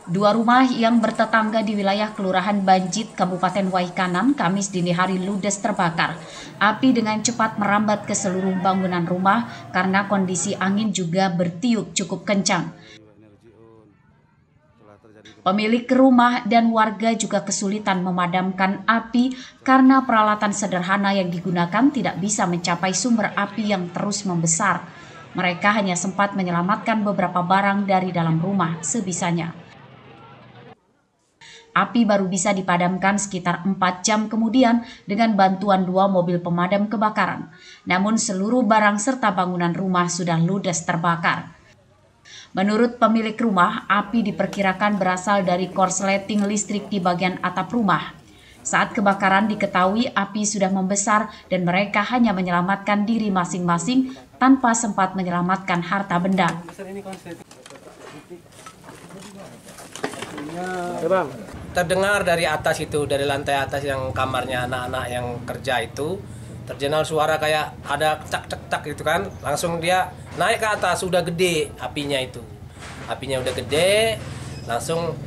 Dua rumah yang bertetangga di wilayah Kelurahan Banjit, Kabupaten Waikanan, Kamis dini hari ludes terbakar. Api dengan cepat merambat ke seluruh bangunan rumah karena kondisi angin juga bertiup cukup kencang. Pemilik rumah dan warga juga kesulitan memadamkan api karena peralatan sederhana yang digunakan tidak bisa mencapai sumber api yang terus membesar. Mereka hanya sempat menyelamatkan beberapa barang dari dalam rumah sebisanya. Api baru bisa dipadamkan sekitar 4 jam kemudian dengan bantuan 2 mobil pemadam kebakaran. Namun seluruh barang serta bangunan rumah sudah ludes terbakar. Menurut pemilik rumah, api diperkirakan berasal dari korsleting listrik di bagian atap rumah. Saat kebakaran diketahui api sudah membesar dan mereka hanya menyelamatkan diri masing-masing tanpa sempat menyelamatkan harta benda. Terdengar dari atas itu, dari lantai atas yang kamarnya anak-anak yang kerja itu, terdengar suara kayak ada cek-cek gitu kan. Langsung dia naik ke atas, udah gede apinya itu. Apinya udah gede, langsung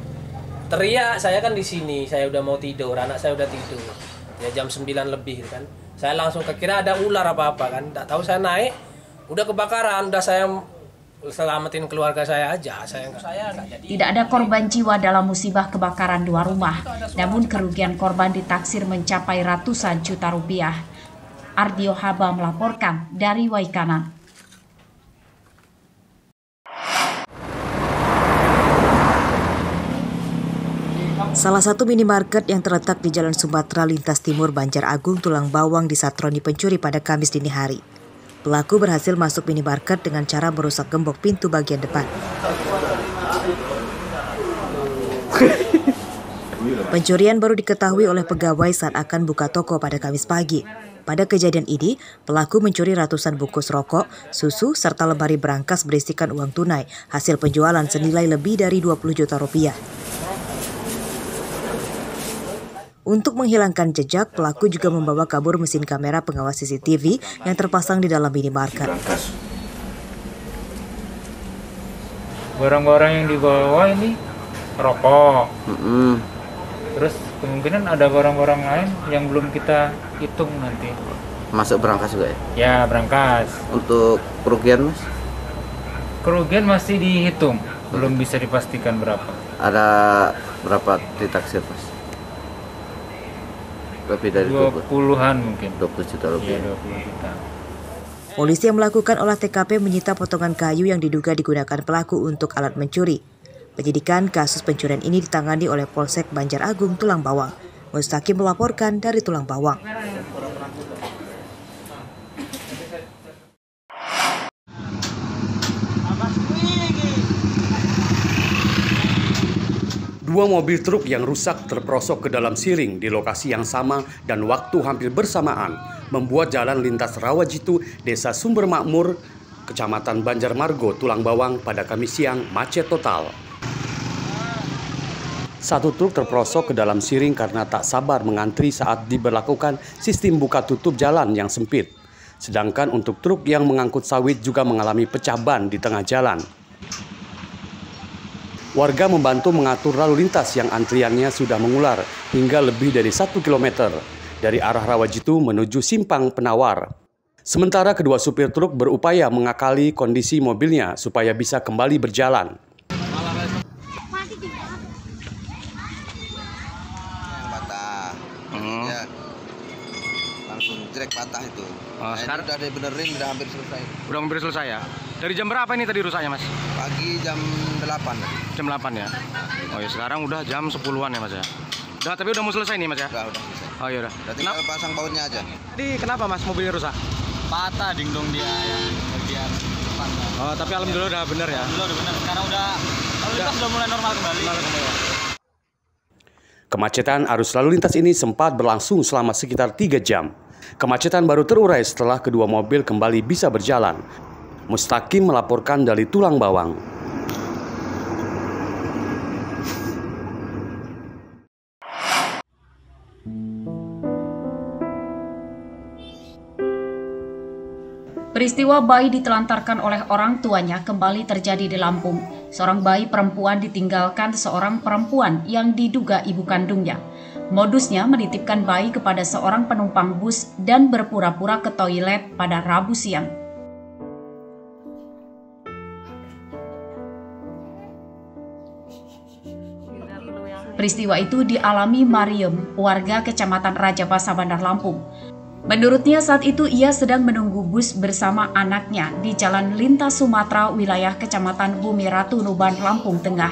teriak. Saya kan di sini, saya udah mau tidur, anak saya udah tidur. Ya jam 9 lebih kan. Saya langsung kira ada ular apa-apa kan. Enggak tahu saya naik, udah kebakaran, udah saya selamatin keluarga saya aja. Saya nggak jadi. Tidak ada korban jiwa dalam musibah kebakaran 2 rumah, namun kerugian korban ditaksir mencapai ratusan juta rupiah. Ardio Haba melaporkan dari Waikanan. Salah satu minimarket yang terletak di Jalan Sumatera Lintas Timur Banjar Agung Tulang Bawang disatroni pencuri pada Kamis dini hari. Pelaku berhasil masuk minimarket dengan cara merusak gembok pintu bagian depan. Pencurian baru diketahui oleh pegawai saat akan buka toko pada Kamis pagi. Pada kejadian ini, pelaku mencuri ratusan bungkus rokok, susu, serta lemari berangkas berisikan uang tunai hasil penjualan senilai lebih dari 20 juta rupiah. Untuk menghilangkan jejak, pelaku juga membawa kabur mesin kamera pengawas CCTV yang terpasang di dalam minimarket. Barang-barang yang dibawa ini rokok. Terus kemungkinan ada barang-barang lain yang belum kita hitung nanti. Masuk berangkas juga ya? Ya, berangkas. Untuk kerugian, Mas? Kerugian masih dihitung, belum bisa dipastikan berapa. Ada berapa ditaksir, Mas? Lebih dari 20-an mungkin. 20 juta rupiah. Ya, 20 juta. Polisi yang melakukan olah TKP menyita potongan kayu yang diduga digunakan pelaku untuk alat mencuri. Penyidikan kasus pencurian ini ditangani oleh Polsek Banjar Agung Tulang Bawang. Mustaqim melaporkan dari Tulang Bawang. Dua mobil truk yang rusak terperosok ke dalam siring di lokasi yang sama dan waktu hampir bersamaan membuat jalan lintas Rawajitu, Desa Sumber Makmur, Kecamatan Banjarmargo, Tulang Bawang pada Kamis siang macet total. Satu truk terperosok ke dalam siring karena tak sabar mengantri saat diberlakukan sistem buka tutup jalan yang sempit. Sedangkan untuk truk yang mengangkut sawit juga mengalami pecah ban di tengah jalan. Warga membantu mengatur lalu lintas yang antriannya sudah mengular hingga lebih dari 1 km dari arah Rawajitu menuju Simpang Penawar. Sementara kedua supir truk berupaya mengakali kondisi mobilnya supaya bisa kembali berjalan. Patah. Ya. Langsung jelek patah itu. Sekarang udah dibenerin, udah hampir selesai. Udah hampir selesai ya? Dari jam berapa ini tadi rusaknya, Mas? Pagi jam 8. Jam 8 ya? Oh ya, sekarang udah jam 10-an ya, Mas ya? Udah, tapi udah mau selesai nih, Mas ya? Udah selesai. Oh iya udah. Udah tinggal pasang bautnya aja. Jadi kenapa, Mas, mobilnya rusak? Patah dingdong dia yang bagian depan. Oh, tapi alhamdulillah udah bener ya? Alhamdulillah udah bener. Sekarang udah mulai normal kembali. Kemacetan arus lalu lintas ini sempat berlangsung selama sekitar 3 jam. Kemacetan baru terurai setelah kedua mobil kembali bisa berjalan. Mustaqim melaporkan dari Tulang Bawang. Peristiwa bayi ditelantarkan oleh orang tuanya kembali terjadi di Lampung. Seorang bayi perempuan ditinggalkan seorang perempuan yang diduga ibu kandungnya. Modusnya menitipkan bayi kepada seorang penumpang bus dan berpura-pura ke toilet pada Rabu siang. Peristiwa itu dialami Mariam, warga Kecamatan Raja Basa, Bandar Lampung. Menurutnya saat itu ia sedang menunggu bus bersama anaknya di Jalan Lintas Sumatera, wilayah Kecamatan Bumi Ratu, Nuban, Lampung Tengah.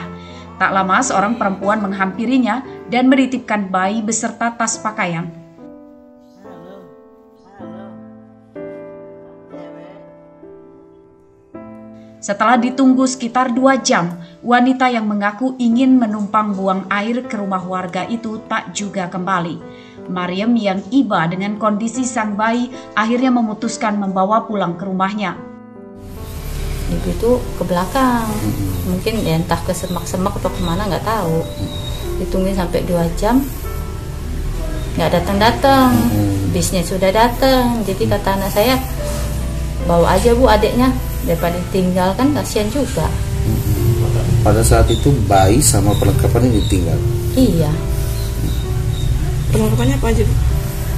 Tak lama seorang perempuan menghampirinya dan menitipkan bayi beserta tas pakaian. Setelah ditunggu sekitar 2 jam, wanita yang mengaku ingin menumpang buang air ke rumah warga itu tak juga kembali. Mariam yang iba dengan kondisi sang bayi akhirnya memutuskan membawa pulang ke rumahnya. Ibu itu ke belakang, mungkin ya entah ke semak-semak atau kemana nggak tahu. Ditungguin sampai 2 jam, nggak datang-datang. Bisnya sudah datang, jadi kata anak saya, bawa aja Bu adiknya, daripada ditinggal kan kasihan juga. Pada saat itu bayi sama perlengkapannya ditinggal? Iya. Perlengkapannya apa aja?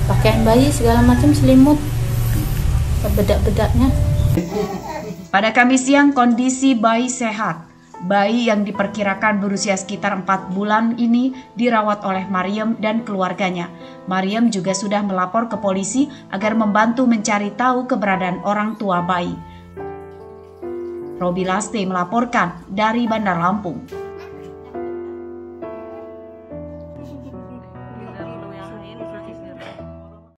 Pakaian bayi segala macam, selimut, bedak-bedaknya. Pada Kamis siang kondisi bayi sehat. Bayi yang diperkirakan berusia sekitar 4 bulan ini dirawat oleh Mariam dan keluarganya. Mariam juga sudah melapor ke polisi agar membantu mencari tahu keberadaan orang tua bayi. Robi Laste melaporkan dari Bandar Lampung.